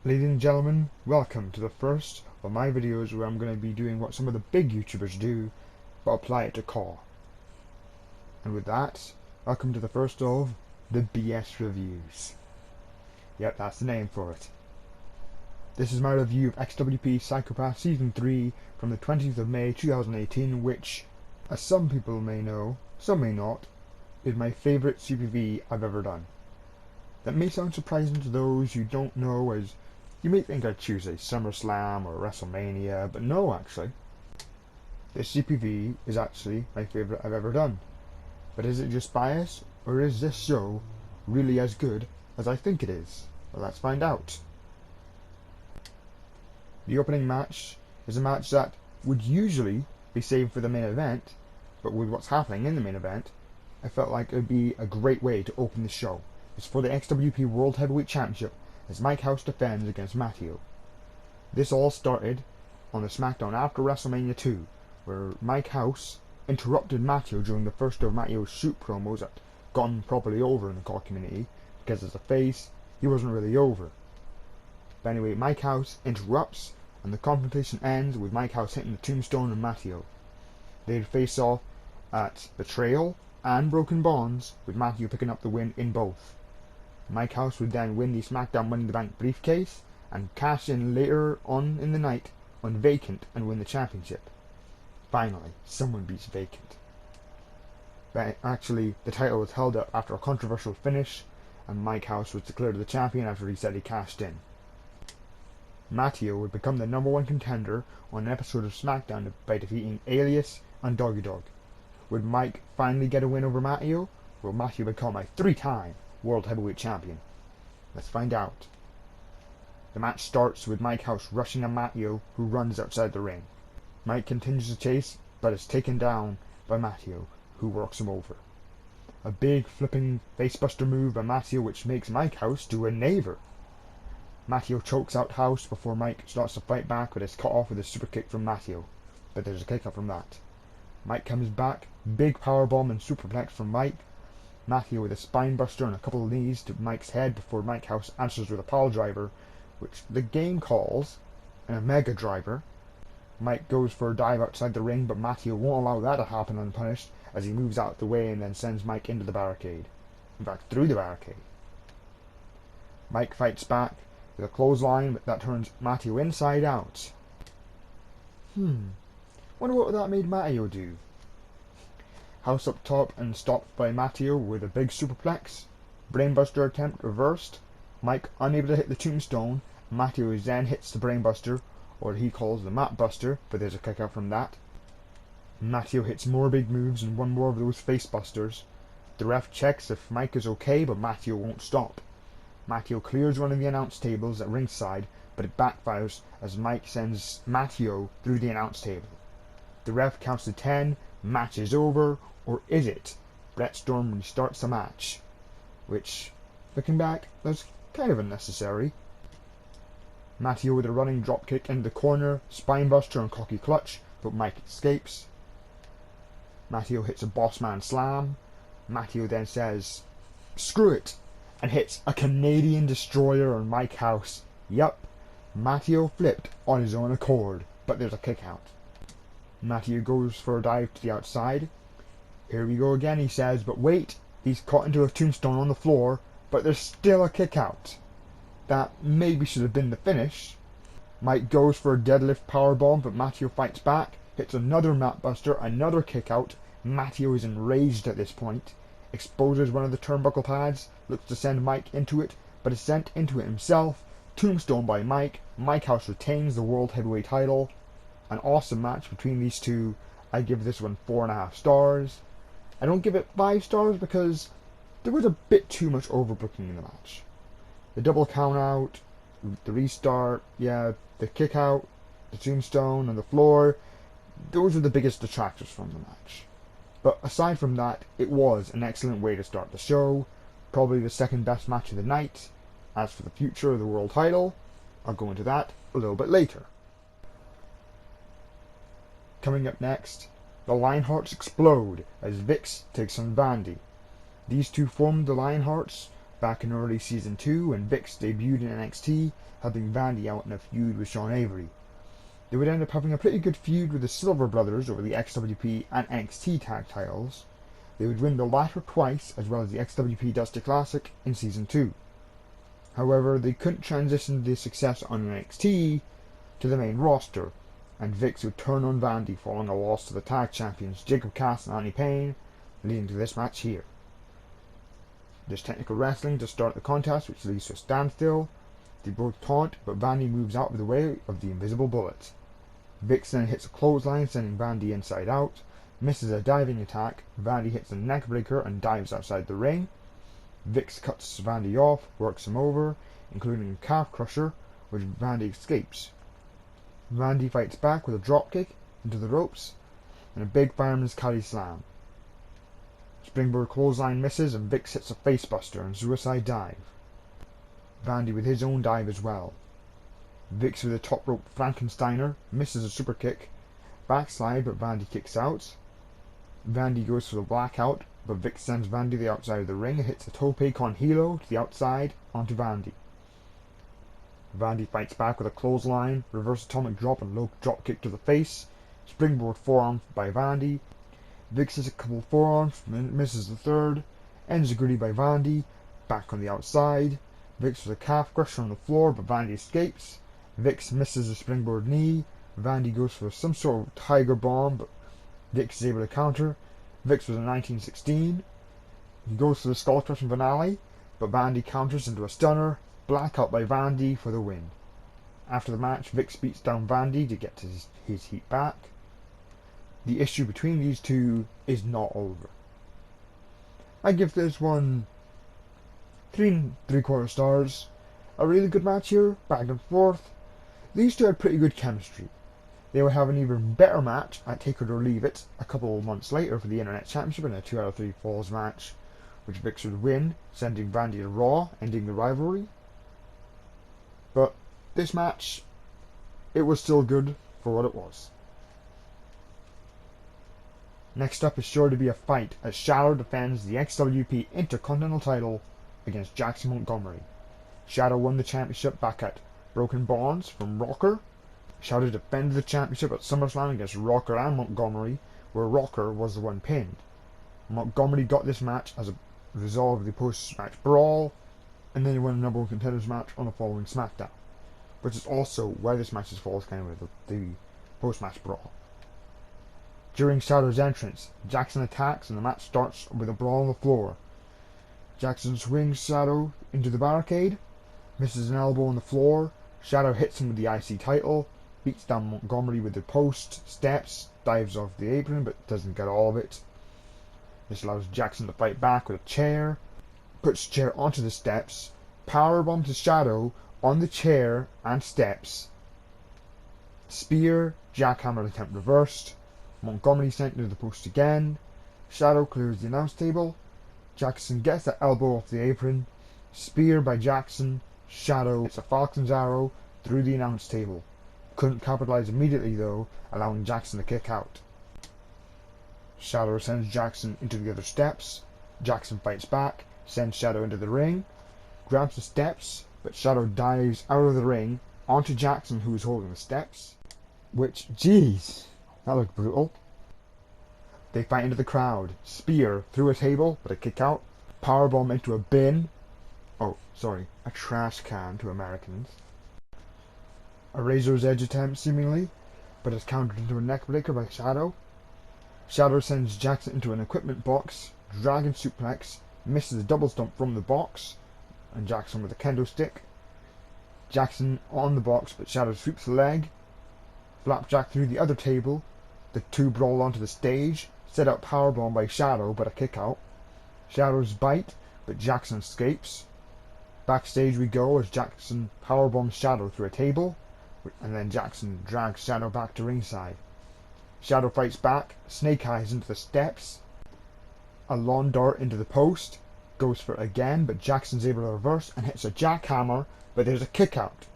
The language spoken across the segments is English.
Ladies and gentlemen, welcome to the first of my videos where I'm going to be doing what some of the big YouTubers do, but apply it to Caw. And with that, welcome to the first of the BS Reviews. Yep, that's the name for it. This is my review of XWP Psychopath Season 3 from the 20th of May 2018, which, as some people may know, some may not, is my favourite CPV I've ever done. That may sound surprising to those who don't know, as you may think I'd choose a SummerSlam or WrestleMania, but no, actually. This CPV is actually my favourite I've ever done. But is it just bias, or is this show really as good as I think it is? Well, let's find out. The opening match is a match that would usually be saved for the main event, but with what's happening in the main event, I felt like it would be a great way to open the show. It's for the XWP World Heavyweight Championship as Mike House defends against Matteo. This all started on the SmackDown after WrestleMania 2, where Mike House interrupted Matteo during the first of Matteo's shoot promos that gotten properly over in the Caw community, because as a face, he wasn't really over. But anyway, Mike House interrupts, and the confrontation ends with Mike House hitting the tombstone on Matteo. They'd face off at Betrayal and Broken Bonds, with Matteo picking up the win in both. Mike House would then win the SmackDown Money in the Bank briefcase and cash in later on in the night on Vacant and win the championship. Finally, someone beats Vacant. But actually, the title was held up after a controversial finish, and Mike House was declared the champion after he said he cashed in. Matteo would become the #1 contender on an episode of SmackDown by defeating Alieus and DoggyDog. Would Mike finally get a win over Matteo? Will Matteo become a 3-time World Heavyweight Champion? Let's find out. The match starts with Mike House rushing at Matteo, who runs outside the ring. Mike continues to chase, but is taken down by Matteo, who works him over. A big flipping facebuster move by Matteo, which makes Mike House do a Navor. Matteo chokes out House before Mike starts to fight back, but is cut off with a super kick from Matteo. But there's a kick out from that. Mike comes back, big powerbomb and superplex from Mike. Matteo with a spine buster and a couple of knees to Mike's head before Mike House answers with a pile driver, which the game calls a mega driver. Mike goes for a dive outside the ring, but Matteo won't allow that to happen unpunished as he moves out the way and then sends Mike into the barricade. In fact, through the barricade. Mike fights back with a clothesline that turns Matteo inside out. Wonder what that made Matteo do. House up top and stopped by Matteo with a big superplex. Brainbuster attempt reversed. Mike unable to hit the tombstone. Matteo then hits the brainbuster, or he calls the mat buster, but there's a kick out from that. Matteo hits more big moves and one more of those face busters. The ref checks if Mike is okay, but Matteo won't stop. Matteo clears one of the announce tables at ringside, but it backfires as Mike sends Matteo through the announce table. The ref counts to 10, match is over, or is it? Brett Storm restarts the match, which, looking back, was kind of unnecessary. Matteo with a running dropkick into the corner, spinebuster and cocky clutch, but Mike escapes. Matteo hits a bossman slam. Matteo then says, "Screw it," and hits a Canadian destroyer on Mike House. Yup, Matteo flipped on his own accord, but there's a kick out. Matteo goes for a dive to the outside. "Here we go again," he says, but wait, he's caught into a tombstone on the floor, but there's still a kick out. That maybe should have been the finish. Mike goes for a deadlift powerbomb, but Matteo fights back, hits another mat buster, another kick out. Matteo is enraged at this point, exposes one of the turnbuckle pads, looks to send Mike into it, but is sent into it himself. Tombstone by Mike. Mike House retains the World Heavyweight title. An awesome match between these two. I give this one 4.5 stars. I don't give it 5 stars because there was a bit too much overbooking in the match. The double count out, the restart, the kick out, the tombstone on the floor, those are the biggest detractors from the match. But aside from that, it was an excellent way to start the show, probably the second best match of the night. As for the future of the world title, I'll go into that a little bit later. Coming up next, the Lionhearts explode as Vixx takes on Vandy. These two formed the Lionhearts back in early Season 2 when Vixx debuted in NXT, helping Vandy out in a feud with Sean Avery. They would end up having a pretty good feud with the Silver Brothers over the XWP and NXT tag titles. They would win the latter twice, as well as the XWP Dusty Classic in Season 2. However, they couldn't transition the success on NXT to the main roster, and Vixx would turn on Vandy following a loss to the tag champions Jacob Cass and Payne, leading to this match here. There's technical wrestling to start the contest, which leads to a standstill. They both taunt, but Vandy moves out of the way of the invisible bullet. Vixx then hits a clothesline, sending Vandy inside out. Misses a diving attack. Vandy hits a neck breaker and dives outside the ring. Vixx cuts Vandy off, works him over, including a calf crusher, which Vandy escapes. Vandy fights back with a dropkick into the ropes and a big fireman's carry slam. Springboard clothesline misses and Vixx hits a facebuster and suicide dive. Vandy with his own dive as well. Vixx with a top rope Frankensteiner misses a super kick. Backslide, but Vandy kicks out. Vandy goes for the blackout, but Vixx sends Vandy to the outside of the ring and hits a tope con hilo to the outside onto Vandy. Vandy fights back with a clothesline, reverse atomic drop and low drop kick to the face. Springboard forearm by Vandy. Vixx hits a couple forearms, misses the third. Ends the gritty by Vandy. Back on the outside. Vixx with a calf crusher on the floor, but Vandy escapes. Vixx misses a springboard knee. Vandy goes for some sort of tiger bomb, but Vixx is able to counter. Vixx was a 1916. He goes for the skull crushing finale, but Vandy counters into a stunner. Blackout by Vandy for the win. After the match, Vixx beats down Vandy to get his heat back. The issue between these two is not over. I give this one 3 3/4 stars. A really good match here, back and forth. These two had pretty good chemistry. They would have an even better match at Take It or Leave It a couple of months later for the Internet Championship in a 2 out of 3 falls match, which Vixx would win, sending Vandy to Raw, ending the rivalry. But this match, it was still good for what it was. Next up is sure to be a fight as Shadow defends the XWP Intercontinental title against Jackson Montgomery. Shadow won the championship back at Broken Bonds from Rocker. Shadow defended the championship at SummerSlam against Rocker and Montgomery, where Rocker was the one pinned. Montgomery got this match as a result of the post-match brawl, and then he won a number 1 contenders match on the following SmackDown, which is also why this match falls kind of with the post-match brawl. During Shadow's entrance, Jackson attacks and the match starts with a brawl on the floor. Jackson swings Shadow into the barricade, misses an elbow on the floor. Shadow hits him with the IC title, beats down Montgomery with the post, steps, dives off the apron but doesn't get all of it. This allows Jackson to fight back with a chair, puts the chair onto the steps, powerbombs the Shadow on the chair and steps. Spear, jackhammer attempt reversed. Montgomery sent into the post again. Shadow clears the announce table. Jackson gets the elbow off the apron. Spear by Jackson. Shadow hits a Falcon's arrow through the announce table. Couldn't capitalize immediately though, allowing Jackson to kick out. Shadow sends Jackson into the other steps. Jackson fights back, sends Shadow into the ring, grabs the steps, but Shadow dives out of the ring onto Jackson, who is holding the steps. Which, jeez, that looked brutal. They fight into the crowd. Spear through a table, but a kick out. Powerbomb into a bin. Oh, sorry, a trash can to Americans. A Razor's Edge attempt, seemingly, but is countered into a neckbreaker by Shadow. Shadow sends Jackson into an equipment box. Dragon suplex, misses a double stomp from the box, and Jackson with a kendo stick. Jackson on the box, but Shadow sweeps the leg. Flapjack through the other table. The two brawl onto the stage. Set up powerbomb by Shadow, but a kick out. Shadow's bite, but Jackson escapes. Backstage we go as Jackson powerbombs Shadow through a table, and then Jackson drags Shadow back to ringside. Shadow fights back, snake eyes into the steps, a lawn dart into the post, goes for it again, but Jackson's able to reverse and hits a jackhammer, but there's a kick out.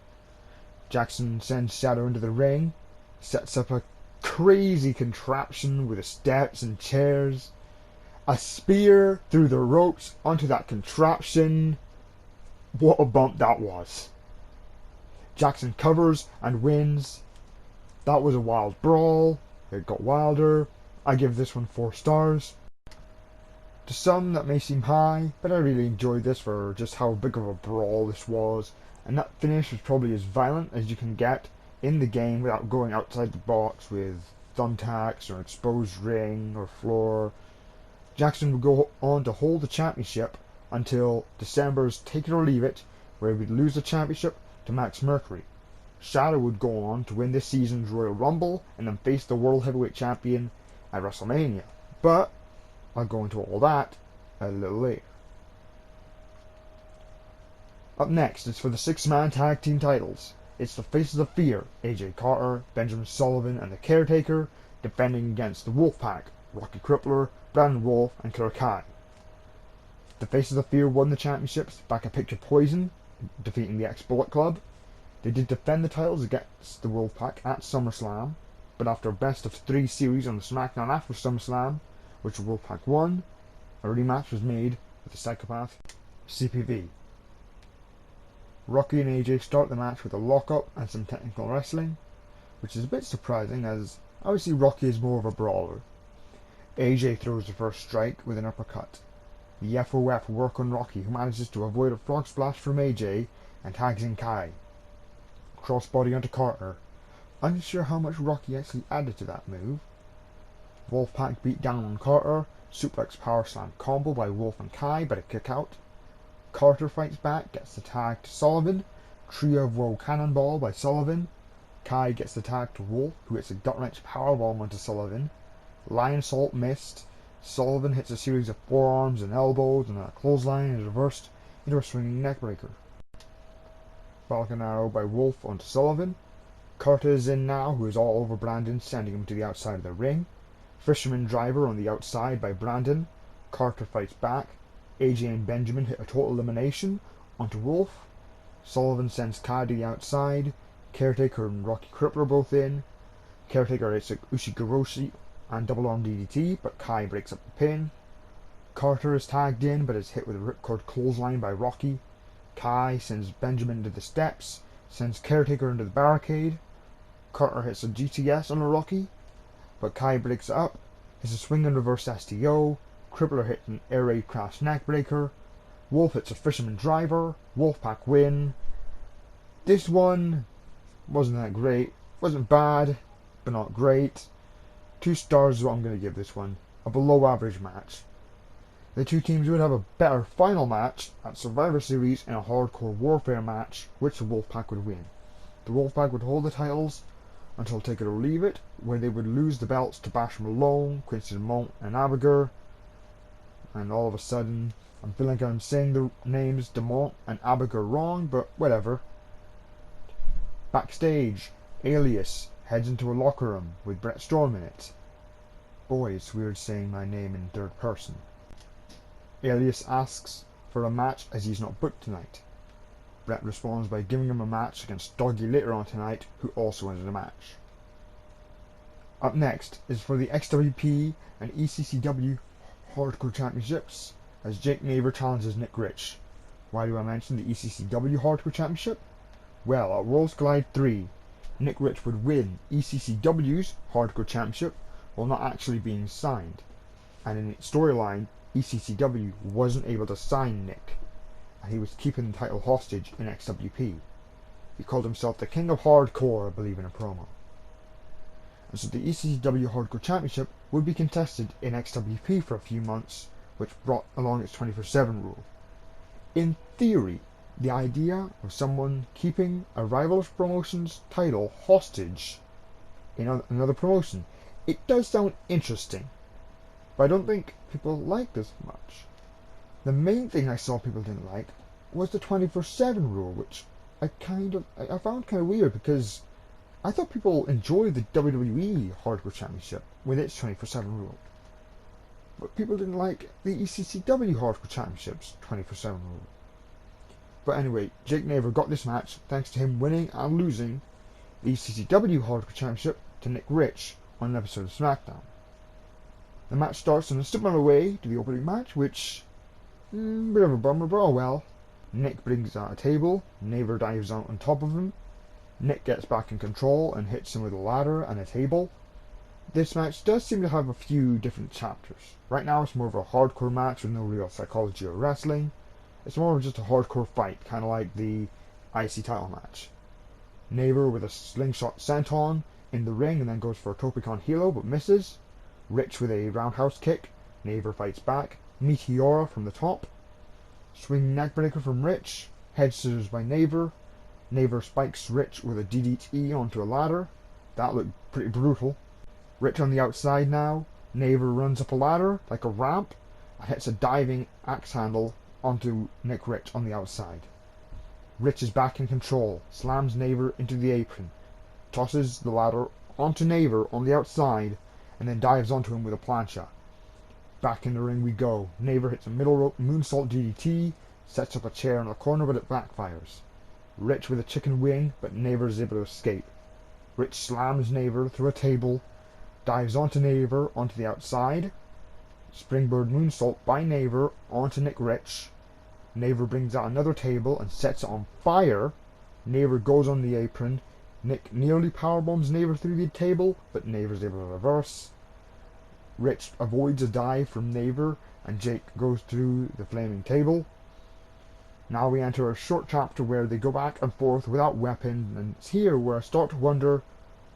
Jackson sends Shadow into the ring, sets up a crazy contraption with the steps and chairs, a spear through the ropes onto that contraption, What a bump that was. Jackson covers and wins. That was a wild brawl. It got wilder. I give this one 4 stars. To some that may seem high, but I really enjoyed this for just how big of a brawl this was, and that finish was probably as violent as you can get in the game without going outside the box with thumbtacks or an exposed ring or floor. Jackson would go on to hold the championship until December's Take It or Leave It, where he would lose the championship to Max Mercury. Shadow would go on to win this season's Royal Rumble and then face the World Heavyweight Champion at WrestleMania. But I'll go into all that a little later. Up next is for the 6-man tag team titles. It's the Faces of Fear, AJ Carter, Benjamin Sullivan, and the Caretaker, defending against the Wolfpac, Rocky Crippler, Brandon Wolf, and Killer Kai. The Faces of Fear won the championships back at Picture Poison, defeating the ex-Bullet Club. They did defend the titles against the Wolfpac at SummerSlam, but after a best-of-3 series on the SmackDown after SummerSlam, which the Wolfpac won, a rematch was made with the Psychopath CPV. Rocky and AJ start the match with a lock-up and some technical wrestling, which is a bit surprising as obviously Rocky is more of a brawler. AJ throws the first strike with an uppercut. The FOF work on Rocky, who manages to avoid a frog splash from AJ and tags in Kai. Crossbody onto Carter. Unsure how much Rocky actually added to that move. Wolfpac beat down on Carter. Suplex power slam combo by Wolf and Kai, but a kick out. Carter fights back, gets the tag to Sullivan. Trio of Woe Cannonball by Sullivan. Kai gets the tag to Wolf, who hits a gut wrench powerbomb onto Sullivan. Lion Salt missed. Sullivan hits a series of forearms and elbows, and a clothesline is reversed into a swinging neckbreaker. Falcon Arrow by Wolf onto Sullivan. Carter is in now, who is all over Brandon, sending him to the outside of the ring. Fisherman Driver on the outside by Brandon. Carter fights back. AJ and Benjamin hit a total elimination onto Wolf. Sullivan sends Kai to the outside. Caretaker and Rocky Crippler both in. Caretaker hits a Ushigoroshi and double arm DDT, but Kai breaks up the pin. Carter is tagged in, but is hit with a ripcord clothesline by Rocky. Kai sends Benjamin to the steps, sends Caretaker into the barricade. Carter hits a GTS on a Rocky, but Kai breaks it up. Hits a swing and reverse STO. Crippler hits an air raid crash neckbreaker. Wolf hits a Fisherman Driver. Wolfpac win. This one wasn't that great. Wasn't bad, but not great. 2 stars is what I'm going to give this one. A below average match. The two teams would have a better final match at Survivor Series in a hardcore warfare match, which the Wolfpac would win. The Wolfpac would hold the titles until Take It or Leave It, where they would lose the belts to Bash Malone, Quincy DeMont, and Abigail. And all of a sudden, I'm feeling like I'm saying the names DeMont and Abigail wrong, but whatever. Backstage, Alieus heads into a locker room with Brett Storm in it. Boy, it's weird saying my name in third person. Alieus asks for a match as he's not booked tonight. Brett responds by giving him a match against Doggy later on tonight, who also entered a match. Up next is for the XWP and ECCW Hardcore Championships, as Jake Navor challenges Nick Rich. Why do I mention the ECCW Hardcore Championship? Well, at Worlds Collide 3, Nick Rich would win ECCW's Hardcore Championship while not actually being signed, and in its storyline, ECCW wasn't able to sign Nick, and he was keeping the title hostage in XWP. He called himself the King of Hardcore, I believe, in a promo. And so the ECCW Hardcore Championship would be contested in XWP for a few months, which brought along its 24/7 rule. In theory, the idea of someone keeping a rival's promotion's title hostage in another promotion, it does sound interesting, but I don't think people like this much. The main thing I saw people didn't like was the 24/7 rule, which I found kind of weird, because I thought people enjoyed the WWE Hardcore Championship with its 24/7 rule. But people didn't like the ECCW Hardcore Championship's 24/7 rule. But anyway, Jake Navor got this match thanks to him winning and losing the ECCW Hardcore Championship to Nick Rich on an episode of SmackDown. The match starts in a similar way to the opening match, which, bit of a bummer, but oh well. Nick brings out a table, Navor dives out on top of him. Nick gets back in control and hits him with a ladder and a table. This match does seem to have a few different chapters. Right now it's more of a hardcore match with no real psychology or wrestling. It's more of just a hardcore fight, kind of like the IC title match. Navor with a slingshot senton in the ring and then goes for a Topicon Hilo but misses. Rich with a roundhouse kick. Navor fights back. Meteora from the top. Swing neckbreaker from Rich. Head scissors by Navor. Navor spikes Rich with a DDT onto a ladder. That looked pretty brutal. Rich on the outside now. Navor runs up a ladder like a ramp and hits a diving axe handle onto Nick Rich on the outside. Rich is back in control, slams Navor into the apron, tosses the ladder onto Navor on the outside, and then dives onto him with a plancha. Back in the ring we go. Navor hits a middle rope moonsault DDT, sets up a chair in the corner but it backfires. Rich with a chicken wing, but Navor is able to escape. Rich slams Navor through a table, dives onto Navor onto the outside. Springboard moonsault by Navor onto Nick Rich. Navor brings out another table and sets it on fire. Navor goes on the apron. Nick nearly powerbombs Navor through the table, but Navor's able to reverse. Rich avoids a dive from Navor, and Jake goes through the flaming table. Now we enter a short chapter where they go back and forth without weapons, and it's here where I start to wonder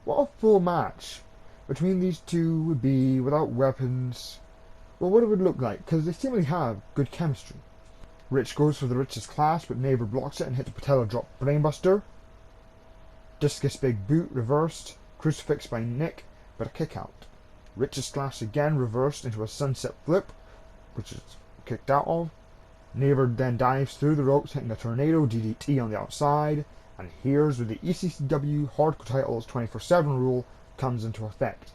what a full match between these two would be without weapons. Well, what it would look like, because they seemingly have good chemistry. Rich goes for the Rich's clash, but Navor blocks it and hits a patella drop brainbuster. Discus big boot reversed, crucifix by Nick, but a kick out. Rich's clash again reversed into a sunset flip, which is kicked out of. Navor then dives through the ropes, hitting a tornado DDT on the outside, and here's where the ECCW Hardcore Titles 24/7 rule comes into effect.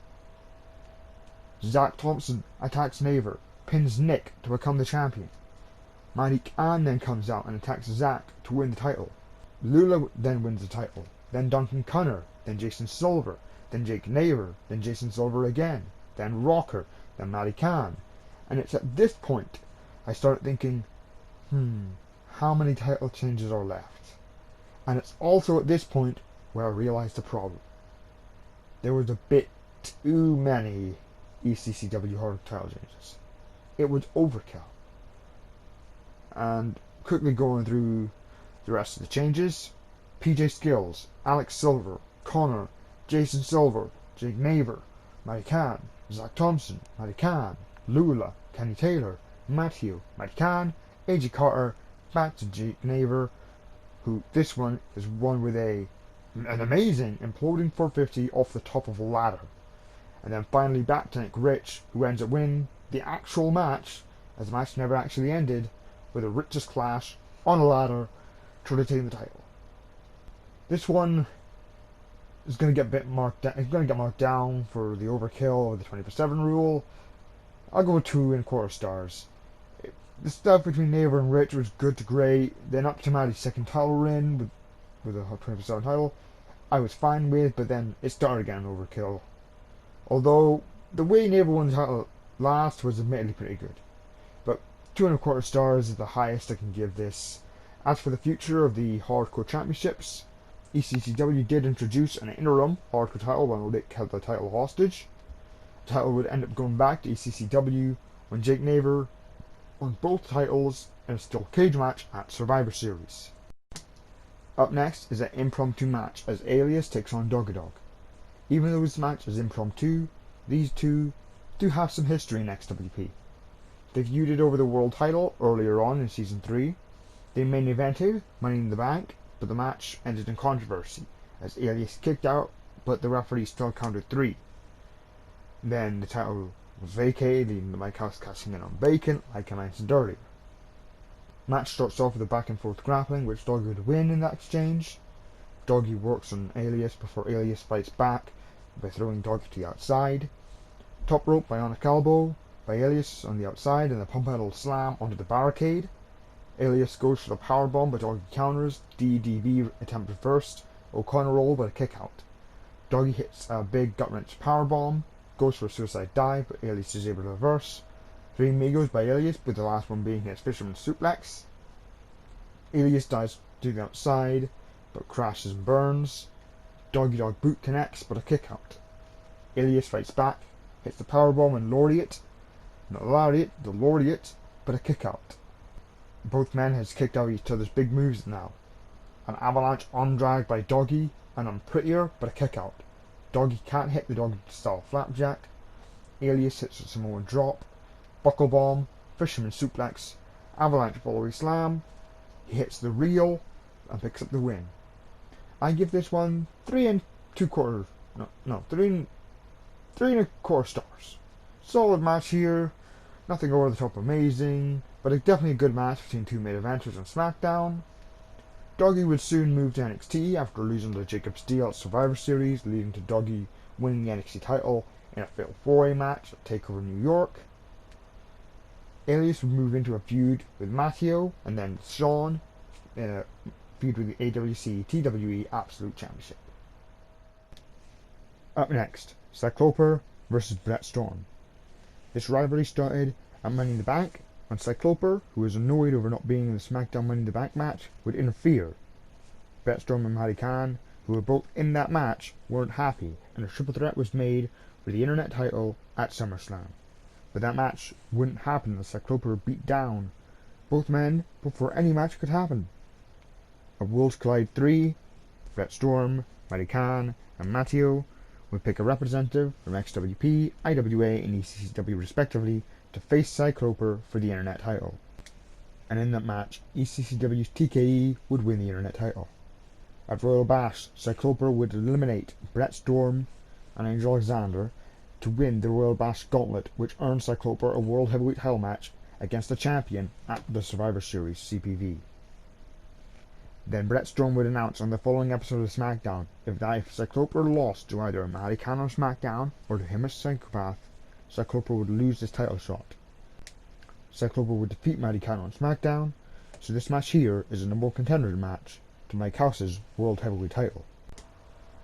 Zach Thompson attacks Navor, pins Nick to become the champion. Matty Khan then comes out and attacks Zach to win the title. Lula then wins the title, then Duncan Connor, then Jason Silver, then Jake Navor, then Jason Silver again, then Rocker, then Matty Khan. And it's at this point I start thinking, how many title changes are left? And it's also at this point where I realised the problem. There was a bit too many ECCW Hardcore title changes. It was overkill. And quickly going through the rest of the changes: PJ Skills, Alex Silver, Connor, Jason Silver, Jake Navor, Matty Khan, Zach Thompson, Matty Khan, Lula, Kenny Taylor, Matteo, Matty Khan, AJ Carter, back to Jake Navor, who this one is one with an amazing imploding 450 off the top of a ladder. And then finally back to Nick Rich, who ends up winning the actual match, as the match never actually ended, with a Rich's clash on a ladder to retain the title. This one is going to get marked down for the overkill of the 24/7 rule. I'll go with 2.25 stars. The stuff between Navor and Rich was good to great. Then up to Matty's second title win with a 24/7 title, I was fine with, but then it started getting overkill. Although the way Navor won the title last was admittedly pretty good. But 2.25 stars is the highest I can give this. As for the future of the Hardcore Championships, ECCW did introduce an interim Hardcore title when Rick held the title hostage. The title would end up going back to ECCW when Jake Navor won both titles in a steel cage match at Survivor Series. Up next is an impromptu match as Alieus takes on DoggyDog. Even though this match is impromptu, these two do have some history in XWP. They feuded over the world title earlier on in Season 3. They main evented Money in the Bank, but the match ended in controversy as Alieus kicked out, but the referee still counted 3. Then the title was vacated, leaving the Mike House cashing in on Bacon, like I mentioned earlier. Match starts off with a back and forth grappling, which Doggy would win in that exchange. Doggy works on Alieus before Alieus fights back by throwing Doggy to the outside. Top rope bionic elbow by Alieus on the outside and a pump handle slam onto the barricade. Alieus goes for the powerbomb, but Doggy counters. DDB attempted first. O'Connor roll but a kick out. Doggy hits a big gut wrench powerbomb, goes for a suicide dive, but Alieus is able to reverse. 3 Amigos by Alieus, with the last one being his fisherman suplex. Alieus dives to the outside, but crashes and burns. DoggyDog boot connects, but a kick out. Alieus fights back, hits the powerbomb and lariat. Not lariat, the lariat, but a kick out. Both men has kicked out each other's big moves now. An avalanche arm drag by Doggy, and unprettier, but a kick out. Doggy can't hit the Doggy style flapjack. Alieus hits a Samoan drop, buckle bomb, fisherman suplex, avalanche volley slam. He hits the reel and picks up the win. I give this one 3 2/4. No, 3 1/4 stars. Solid match here. Nothing over the top amazing, but definitely a good match between two main eventers on SmackDown. Doggy would soon move to NXT after losing to Jacob Steele at Survivor Series, leading to Doggy winning the NXT title in a fatal 4-way match at TakeOver New York. Alieus would move into a feud with Matteo and then Sean in a feud with the AWC TWE Absolute Championship. Up next, Cycloper versus Brett Storm. This rivalry started at Money in the Bank, when Cycloper, who was annoyed over not being in the SmackDown Money in the Bank match, would interfere. Brett Storm and Matty Khan, who were both in that match, weren't happy, and a triple threat was made for the Internet title at SummerSlam. But that match wouldn't happen unless Cycloper beat down both men before any match could happen. At Worlds Collide 3, Brett Storm, Matty Khan, and Matteo would pick a representative from XWP, IWA, and ECCW respectively to face Cycloper for the Internet title. And in that match, ECCW's TKE would win the Internet title. At Royal Bash, Cycloper would eliminate Brett Storm and Angel Alexander to win the Royal Bash Gauntlet, which earned Cycloper a World Heavyweight title match against the champion at the Survivor Series CPV. Then Brett Storm would announce on the following episode of SmackDown if Cycloper lost to either Matty Khan on SmackDown or to him as Psychopath, Cycloper would lose his title shot. Cycloper would defeat Matty Khan on SmackDown, so this match here is a number one contender match to Mike House's World Heavyweight title.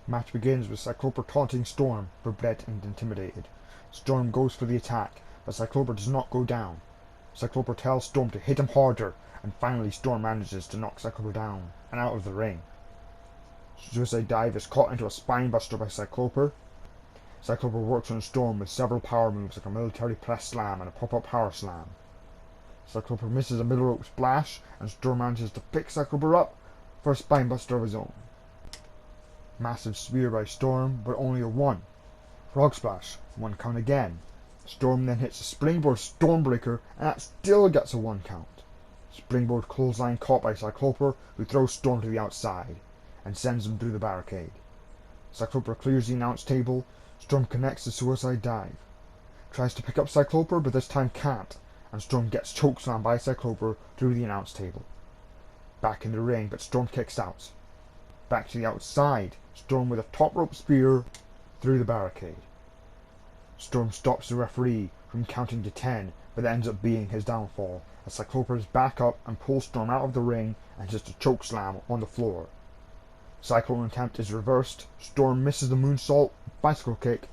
Match begins with Cycloper taunting Storm for Brett and intimidated. Storm goes for the attack, but Cycloper does not go down. Cycloper tells Storm to hit him harder, and finally Storm manages to knock Cycloper down and out of the ring. Suicide Dive is caught into a spinebuster by Cycloper. Cycloper works on Storm with several power moves like a military press slam and a pop-up power slam. Cycloper misses a middle rope splash, and Storm manages to pick Cycloper up for a spinebuster of his own. Massive spear by Storm, but only a 1. Frog splash, 1 count again. Storm then hits a springboard Stormbreaker, and that still gets a 1 count. Springboard clothesline caught by Cycloper, who throws Storm to the outside and sends him through the barricade. Cycloper clears the announce table. Storm connects the Suicide Dive. Tries to pick up Cycloper, but this time can't, and Storm gets chokeslammed by Cycloper through the announce table. Back in the ring, but Storm kicks out. Back to the outside, Storm with a top rope spear through the barricade. Storm stops the referee from counting to 10, but that ends up being his downfall, as Cycloper is back up and pulls Storm out of the ring and hits a chokeslam on the floor. Cyclone attempt is reversed. Storm misses the moonsault bicycle kick.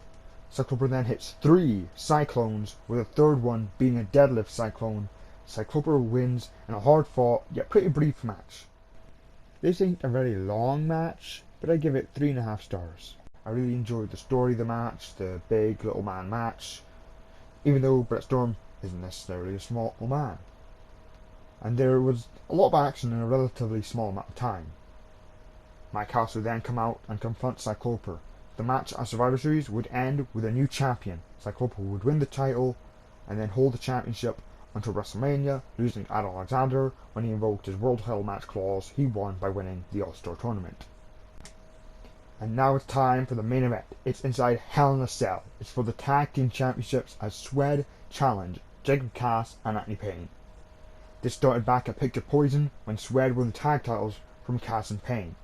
Cycloper then hits 3 cyclones, with a third one being a deadlift cyclone. Cycloper wins in a hard-fought yet pretty brief match. This ain't a very long match, but I give it 3.5 stars. I really enjoyed the story of the match, the big little man match, even though Brett Storm isn't necessarily a small man. And there was a lot of action in a relatively small amount of time. Mike House would then come out and confront Cycloper. The match at Survivor Series would end with a new champion. Cycloper would win the title and then hold the championship until WrestleMania, losing to Alexander when he invoked his World Title Match clause he won by winning the All-Star Tournament. And now it's time for the main event. It's inside Hell in a Cell. It's for the Tag Team Championships as SWED challenge Jacob Cass and Anthony Payne. This started back at Picture Poison when SWED won the tag titles from Cass and Payne.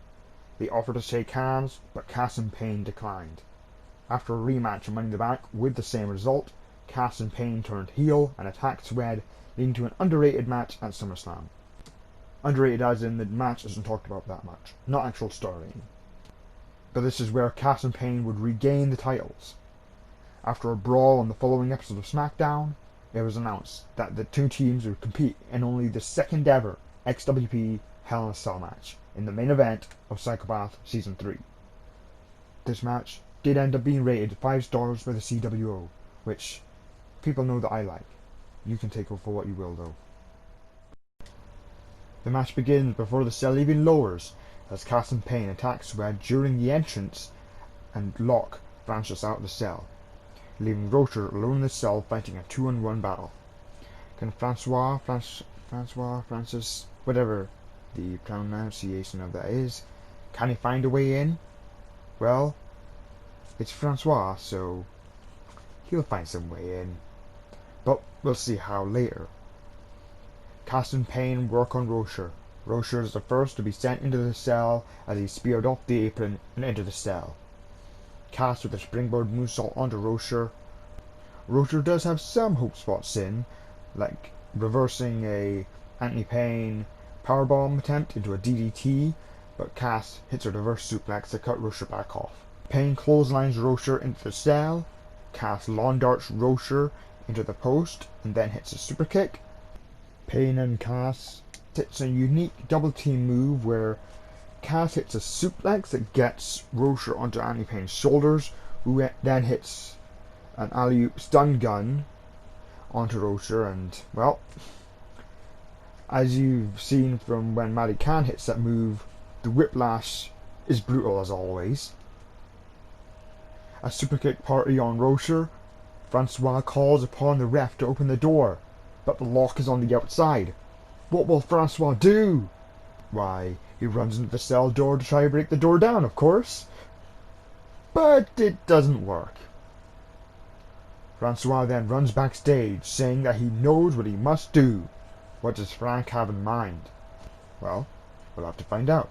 They offered to shake hands, but Cass and Payne declined. After a rematch of Money in the Bank with the same result, Cass and Payne turned heel and attacked SWED, leading to an underrated match at SummerSlam. Underrated as in the match isn't talked about that much, not actual storyline. But this is where Cass and Payne would regain the titles. After a brawl on the following episode of SmackDown, it was announced that the two teams would compete in only the second ever XWP Hell in a Cell match in the main event of Psychopath Season 3. This match did end up being rated 5 stars by the CWO, which people know that I like. You can take it for what you will though. The match begins before the cell even lowers as Cass and Payne attack SWED during the entrance and lock Francis out of the cell, leaving Rocher alone in the cell fighting a 2-on-1 battle. Can Francis, whatever the pronunciation of that is, can he find a way in? Well, it's Francois, so he'll find some way in. But we'll see how later. Cass and Payne work on Rocher. Rocher is the first to be sent into the cell as he's speared off the apron and into the cell. Cass with a springboard moonsault onto Rocher. Rocher does have some hope spots in, like reversing a Anthony Payne powerbomb attempt into a DDT, but Cass hits a reverse suplex to cut Rocher back off. Payne clotheslines Rocher into the cell. Cass lawn darts Rocher into the post and then hits a super kick. Payne and Cass hits a unique double team move where Cass hits a suplex that gets Rocher onto Anthony Payne's shoulders, who then hits an Alieus stun gun onto Rocher, and well, as you've seen from when Matty Khan hits that move, the whiplash is brutal as always. A superkick party on Rocher. Francois calls upon the ref to open the door, but the lock is on the outside. What will Francois do? Why, he runs into the cell door to try to break the door down, of course. But it doesn't work. Francois then runs backstage, saying that he knows what he must do. What does Frank have in mind? Well, we'll have to find out.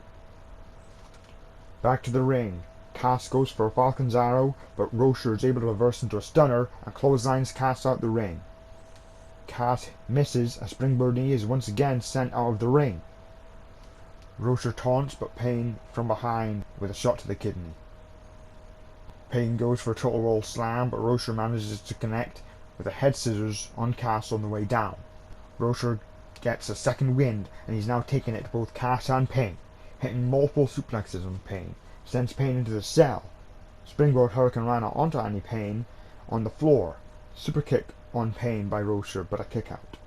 Back to the ring. Cass goes for a Falcon's Arrow, but Rocher is able to reverse into a stunner and clotheslines Cass out the ring. Cass misses, a springboard knee is once again sent out of the ring. Rocher taunts, but Payne from behind with a shot to the kidney. Payne goes for a total roll slam, but Rocher manages to connect with a head scissors on Cass on the way down. Rocher gets a second wind, and he's now taking it to both Cass and Payne, hitting multiple suplexes on Payne. Sends Payne into the cell. Springboard Hurricane Rana onto Anthony Payne on the floor. Super kick on Payne by Rocher, but a kick out.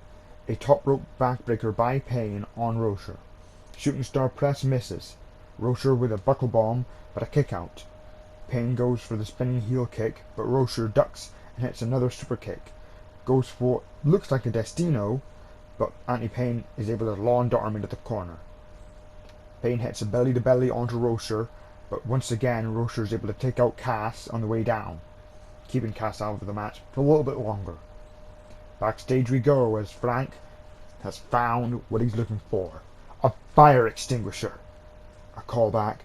A top rope backbreaker by Payne on Rocher. Shooting star press misses. Rocher with a buckle bomb, but a kick out. Payne goes for the spinning heel kick, but Rocher ducks and hits another super kick. Goes for looks like a Destino, but Anthony Payne is able to lawn dart him into the corner. Payne hits a belly to belly onto Rocher, but once again Rocher is able to take out Cass on the way down, keeping Cass out of the match for a little bit longer. Backstage we go as Frank has found what he's looking for. A fire extinguisher. A callback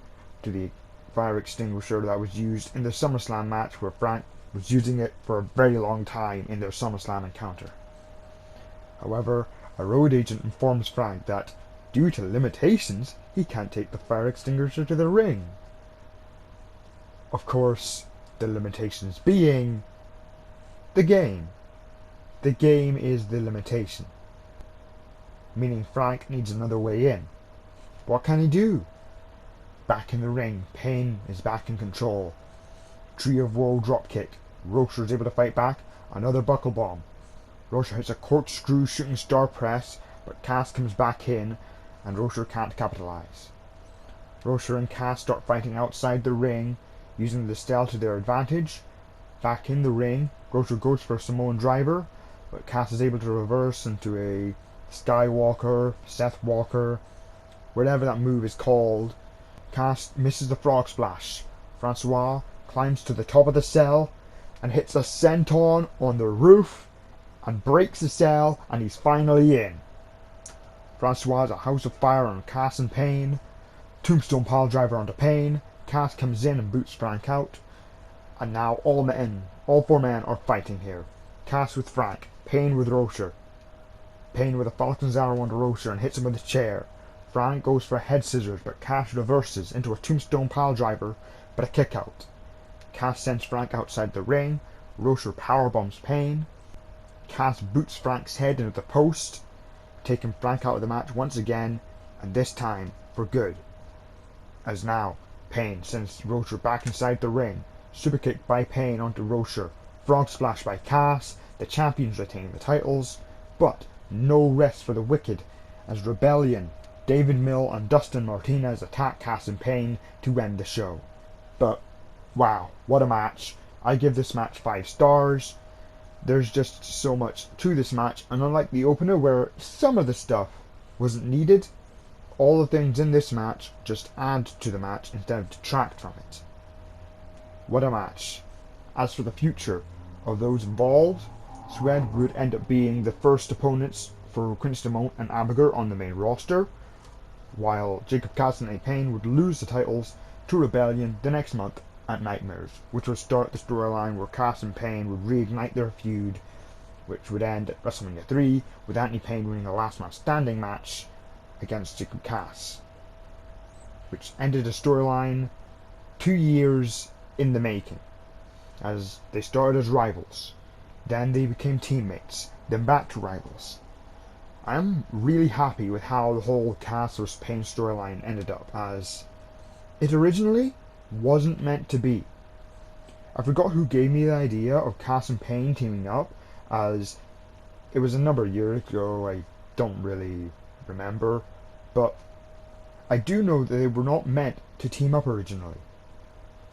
to the fire extinguisher that was used in the SummerSlam match where Frank was using it for a very long time in their SummerSlam encounter. However, a road agent informs Frank that, due to limitations, he can't take the fire extinguisher to the ring. Of course, the limitations being the game. The game is the limitation, meaning Frank needs another way in. What can he do? Back in the ring, Payne is back in control. Tree of Woe dropkick. Rocher is able to fight back. Another buckle bomb. Rocher hits a corkscrew shooting star press, but Cass comes back in, and Rocher can't capitalize. Rocher and Cass start fighting outside the ring, using the style to their advantage. Back in the ring, Rocher goes for a Samoan driver, but Cass is able to reverse into a Skywalker, Seth Walker, whatever that move is called. Cass misses the frog splash. Francois climbs to the top of the cell and hits a senton on the roof and breaks the cell, and he's finally in. Francois has a house of fire on Cass and Payne. Tombstone pile driver onto Payne. Cass comes in and boots Frank out. And now all 4 men are fighting here. Cass with Frank, Payne with Rocher. Payne with a Falcon's Arrow onto Rocher and hits him with a chair. Frank goes for a head scissors, but Cass reverses into a tombstone pile driver, but a kick out. Cass sends Frank outside the ring. Rocher powerbombs Payne. Cass boots Frank's head into the post, taking Frank out of the match once again, and this time for good. As now, Payne sends Rocher back inside the ring, superkick by Payne onto Rocher, frog splash by Cass, the champions retain the titles, but no rest for the wicked, as Rebellion, David Mill and Dustin Martinez attack Cass and Payne to end the show. But wow, what a match. I give this match 5 stars. There's just so much to this match, and unlike the opener where some of the stuff wasn't needed, all the things in this match just add to the match instead of detract from it. What a match. As for the future of those involved, SWED would end up being the first opponents for Quince DeMont and Abigail on the main roster, while Jacob Cassidy and Payne would lose the titles to Rebellion the next month at Nightmares, which would start the storyline where Cass and Payne would reignite their feud, which would end at WrestleMania 3 with Anthony Payne winning a last man standing match against Jacob Cass, which ended a storyline 2 years in the making, as they started as rivals, then they became teammates, then back to rivals. I'm really happy with how the whole Cass vs Payne storyline ended up, as it originally wasn't meant to be. I forgot who gave me the idea of Cass and Payne teaming up, as it was a number of years ago. I don't really remember, but I do know that they were not meant to team up originally.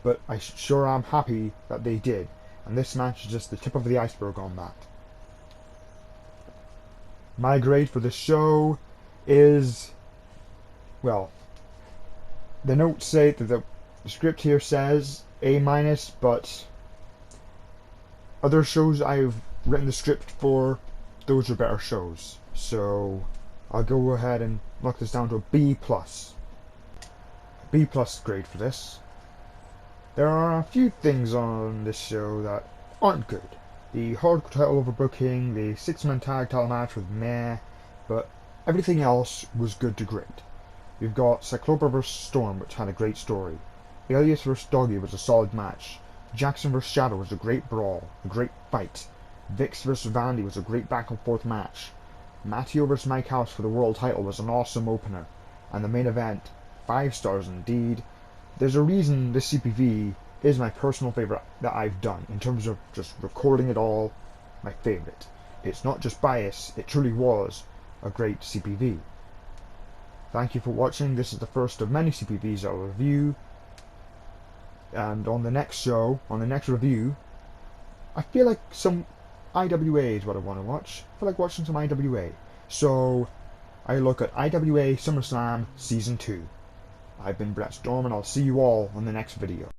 But I sure am happy that they did, and this match is just the tip of the iceberg on that. My grade for the show is, well, the notes say that the script here says A-, but other shows I've written the script for, those are better shows. So I'll go ahead and knock this down to a B+. B+ grade for this. There are a few things on this show that aren't good. The hardcore title overbooking, the 6-man tag title match was meh, but everything else was good to great. We've got Cycloper vs Storm, which had a great story. Alieus vs Doggy was a solid match. Jackson vs Shadow was a great brawl, a great fight. Vixx vs Vandy was a great back and forth match. Matteo vs Mike House for the world title was an awesome opener. And the main event, 5 stars indeed. There's a reason this CPV is my personal favourite that I've done, in terms of just recording it all, my favourite. It's not just bias, it truly was a great CPV. Thank you for watching. This is the first of many CPVs I'll review, and on the next show, on the next review, I feel like some IWA is what I want to watch. I feel like watching some IWA. So I look at IWA SummerSlam Season 2. I've been Brett Storm, and I'll see you all on the next video.